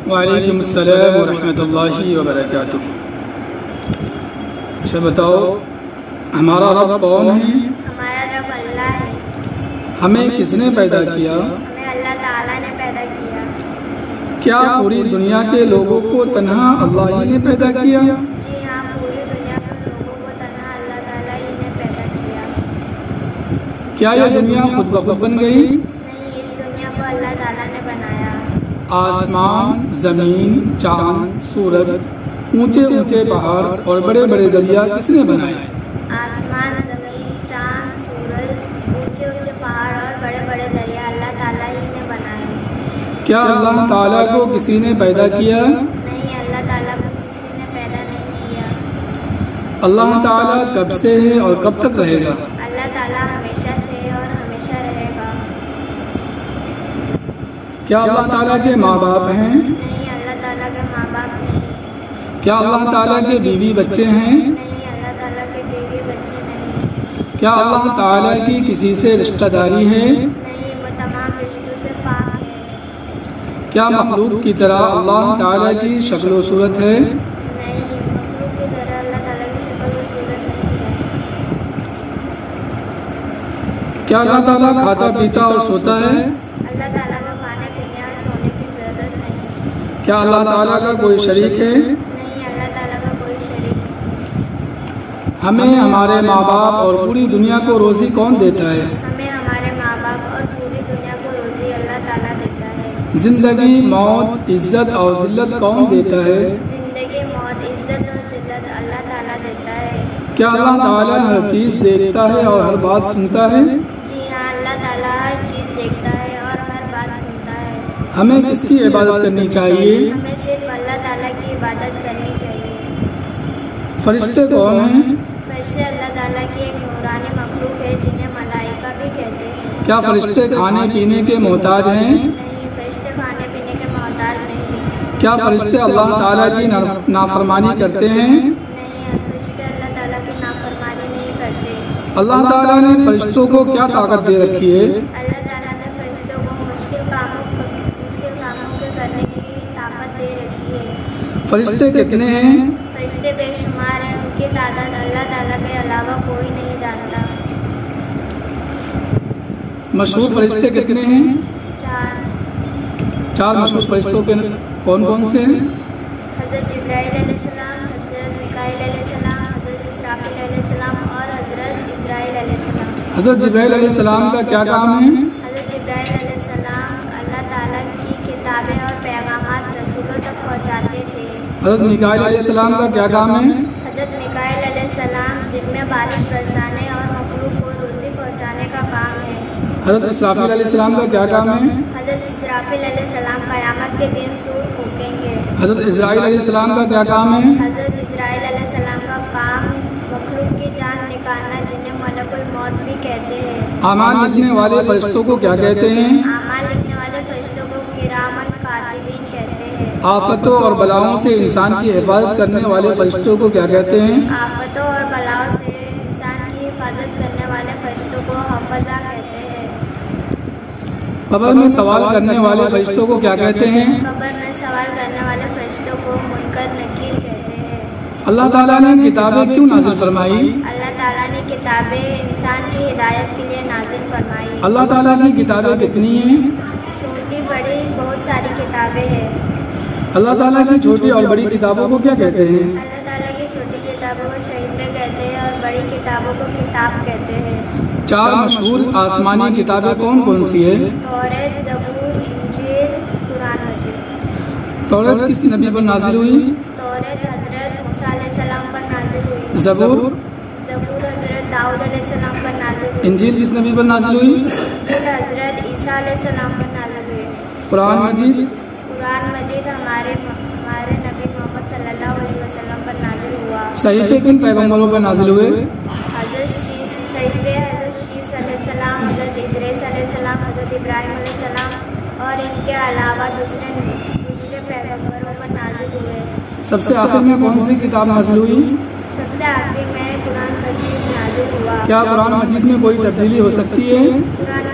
وعلیکم السلام ورحمۃ اللہ وبرکاتہ۔ اچھا بتاؤ، ہمارا رب کون ہے؟ ہمارا رب اللہ ہے۔ ہمیں کس نے پیدا کیا؟ ہمیں اللہ تعالیٰ نے پیدا کیا۔ کیا پوری دنیا کے لوگوں کو تنہا اللہ ہی نے پیدا کیا؟ جی ہاں، پوری دنیا کے لوگوں کو تنہا اللہ تعالیٰ ہی نے پیدا کیا۔ کیا یہ دنیا خود بخود بن گئی؟ نہیں، اس دنیا کو اللہ تعالیٰ نے بنایا۔ آسمان، زمین، چاند، سورج، اونچے اونچے پہاڑ اور بڑے بڑے دریا کس نے بنائے؟ آسمان، زمین، چاند، سورج، اونچے اونچے پہاڑ اور بڑے بڑے دریا اللہ تعالیٰ ہی نے بنائے۔ کیا اللہ تعالیٰ کو کسی نے پیدا کیا؟ نہیں، اللہ تعالیٰ کو کسی نے پیدا نہیں کیا۔ اللہ تعالیٰ کب سے ہے اور کب تک رہے گا؟ اللہ تعالیٰ ہمیشہ سے اور ہمیشہ رہے گا۔ کیا اللہ تعالیٰ کے ماں باپ ہیں؟ نہیں، اللہ تعالیٰ کے ماں باپ نہیں۔ کیا اللہ تعالیٰ کے بیوی بچے ہیں؟ نہیں، اللہ تعالیٰ کے بیوی بچے نہیں۔ کیا اللہ تعالیٰ کی کسی سے رشتہ داری ہے؟ نہیں، وہ تمام رشتوں سے پاک ہے۔ کیا مخلوق کی طرح اللہ تعالیٰ کی شکل و صورت ہے؟ نہیں، مخلوق کی طرح اللہ تعالیٰ کی شکل و صورت نہیں ہے۔ کیا اللہ تعالیٰ کھاتا پیتا اور سوتا ہے؟ اللہ تعالیٰ کو کھانے پینے اور سونے کی ضرورت نہیں۔ کیا اللہ تعالیٰ کا کوئی شریک ہے؟ نہیں، اللہ تعالیٰ کا کوئی شریک نہیں۔ ہمیں ہمارے ماں باپ اور پوری دنیا کو روزی کون دیتا ہے؟ ہمیں ہمارے ماں باپ اور پوری دنیا کو روزی اللہ تعالیٰ دیتا ہے۔ زندگی، موت، عزت اور ذلت کون دیتا ہے؟ زندگی، موت، عزت اور ذلت اللہ تعالیٰ دیتا ہے۔ کیا اللہ تعالیٰ ہر چیز دیکھتا ہے اور ہر بات سنتا ہے؟ جی ہاں، اللہ تعالیٰ ہر چیز دیکھتا ہے اور ہر بات سنتا ہے۔ ہمیں کس کی عبادت کرنی چاہیے؟ ہمیں صرف اللہ تعالیٰ کی عبادت کرنی چاہیے۔ فرشتے کون ہیں؟ فرشتے اللہ تعالیٰ کی ایک نورانی مخلوق ہے جنہیں ملائکہ بھی کہتے ہیں۔ کیا فرشتے کھانے پینے کے محتاج ہیں؟ نہیں، فرشتے کھانے پینے کے محتاج نہیں۔ کیا فرشتے اللہ تعالیٰ کی نافرمانی کرتے ہیں؟ نہیں، فرشتے اللہ تعالیٰ کی نافرمانی نہیں کرتے۔ اللہ تعالیٰ نے فرشتوں کو کیا طاقت دے رکھی ہے؟ اللہ تعالیٰ نے فرشتوں کو مشکل کاموں کے کرنے کی طاقت دے رکھی ہے۔ فرشتے کتنے ہیں؟ فرشتے بے شمار ہیں، ان کی تعداد اللہ تعالیٰ کے علاوہ کوئی نہیں جانتا۔ مشہور فرشتے کتنے ہیں؟ چار مشہور فرشتوں کے کون کون سے ہیں؟ حضرت جبرائیل علیہ السلام، حضرت میکائیل علیہ السلام، حضرت اسرافیل علیہ السلام اور حضرت اسرائیل علیہ السلام۔ حضرت جبرائیل علیہ السلام کا کیا کام ہے؟ حضرت جبرائیل علیہ السلام اللہ تعالیٰ کی کتابیں اور پیغامات رسولوں تک پہنچاتے تھے۔ حضرت میکائیل علیہ السلام کا کیا کام ہے؟ حضرت میکائیل علیہ السلام ذمہ بارش برسانے اور مخلوق کو روزی پہنچانے کا کام ہے۔ حضرت اسرافیل علیہ السلام کا کیا کام ہے؟ حضرت اسرافیل علیہ السلام قیامت کے دن سور پھونکیں گے۔ حضرت اسرائیل علیہ السلام کا کیا کام ہے؟ حضرت اسرائیل علیہ السلام کا کام مخلوق کی جان نکالنا جنہیں ملک الموت بھی کہتے ہیں۔ اعمال لکھنے والے فرشتوں کو کیا کہتے ہیں؟ اعمال لکھنے والے فرشتوں کو کرامن کاتبین کہتے ہیں۔ آفتوں اور بلاؤں سے انسان کی حفاظت کرنے والے فرشتوں کو کیا کہتے ہیں؟ آفتوں اور بلاؤں سے انسان کی حفاظت کرنے والے فرشتوں کو حفظہ کہتے ہیں۔ قبر میں سوال کرنے والے فرشتوں کو کیا کہتے ہیں؟ قبر میں سوال کرنے والے فرشتوں کو منکر نکیر کہتے ہیں۔ اللہ تعالیٰ نے کتابیں کیوں نازل فرمائی؟ اللہ تعالیٰ نے کتابیں انسان کی ہدایت کے لیے نازل فرمائی۔ اللہ تعالیٰ کی کتابیں کتنی ہیں؟ چھوٹی بڑی بہت ساری کتابیں ہیں۔ اللہ تعالیٰ کی چھوٹی اور بڑی کتابوں کو کیا کہتے ہیں؟ اللہ تعالیٰ کی چھوٹی کتابوں کو شریفیں کہتے ہیں اور بڑی کتابوں کو کتاب کہتے ہیں۔ چار مشہور آسمانی کتابیں کون کون سی ہے؟ توریت، زبور، انجیل، قرآن مجید۔ توریت کس نبی پر نازل ہوئی؟ توریت حضرت موسیٰ علیہ السلام پر نازل ہوئی۔ زبور حضرت داؤد علیہ السلام پر نازل ہوئی۔ انجیل کس نبی پر نازل ہوئی؟ انجیل حضرت عیسیٰ علیہ السلام پر نازل ہوئی۔ قرآن مجید قرآن مجید ہمارے نبی محمد صلی اللہ علیہ وسلم پر نازل ہوا۔ صحیفے کن پیغمبروں پر نازل ہوئے؟ حضرت صحیفے حضرت شیس علیہ السلام، حضرت ادریس علیہ السلام، حضرت ابراہیم علیہ السلام اور ان کے علاوہ دوسرے پیغمبروں پر نازل ہوئے۔ سب سے آخر میں کون سی کتاب نازل ہوئی؟ سب سے آخر میں قرآن مجید نازل ہوا۔ کیا قرآن مجید میں کوئی تبدیلی ہو سکتی ہے؟ قرآن